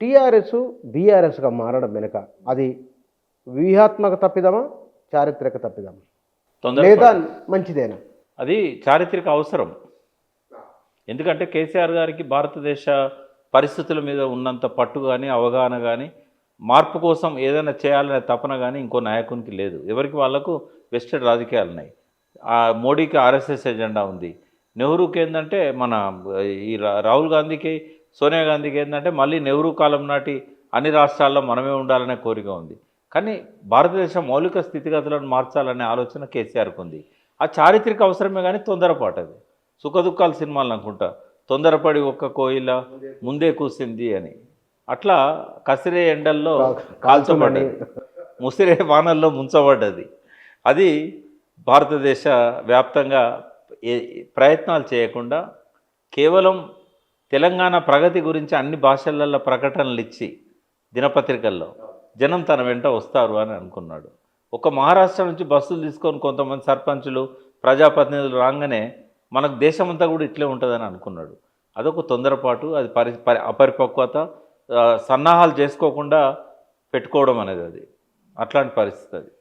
TRS బీఆర్ఎస్గా మారడం వెనుక అది వ్యూహాత్మక తప్పిదమా, చారిత్రక తప్పిదమా, లేదా తొందరపాటు మంచిదేనా? అది చారిత్రక అవసరం. ఎందుకంటే కేసీఆర్ గారికి భారతదేశ పరిస్థితుల మీద ఉన్నంత పట్టు కానీ అవగాహన కానీ మార్పు కోసం ఏదైనా చేయాలనే తపన కానీ ఇంకో నాయకునికి లేదు. ఎవరికి వాళ్ళకు వెస్టెడ్ రాజకీయాలు ఉన్నాయి. మోడీకి ఆర్ఎస్ఎస్ ఎజెండా ఉంది. నెహ్రూకి ఏంటంటే మన ఈ రాహుల్ గాంధీకి సోనియా గాంధీకి ఏంటంటే మళ్ళీ నెహ్రూ కాలం నాటి అన్ని రాష్ట్రాల్లో మనమే ఉండాలనే కోరిక ఉంది. కానీ భారతదేశం మౌలిక స్థితిగతులను మార్చాలనే ఆలోచన కేసీఆర్కి ఉంది. ఆ చారిత్రక అవసరమే కానీ తొందరపాటు. అది సుఖదుఖాల సినిమాలు అనుకుంటా, తొందరపడి ఒక్క కోయిల ముందే కూసింది అని. అట్లా కసిరే ఎండల్లో కాల్చబడ్డది, ముసిరే వానల్లో ముంచబడ్డది. అది భారతదేశ వ్యాప్తంగా ప్రయత్నాలు చేయకుండా కేవలం తెలంగాణ ప్రగతి గురించి అన్ని భాషలలో ప్రకటనలు ఇచ్చి దినపత్రికల్లో జనం తన వెంట వస్తారు అని అనుకున్నాడు. ఒక మహారాష్ట్ర నుంచి బస్సులు తీసుకొని కొంతమంది సర్పంచులు ప్రజాప్రతినిధులు రాగానే మనకు దేశమంతా కూడా ఇట్లే ఉంటుందని అనుకున్నాడు. అదొక తొందరపాటు, అది అపరిపక్వత, సన్నాహాలు చేసుకోకుండా పెట్టుకోవడం అనేది అది అట్లాంటి పరిస్థితి అది.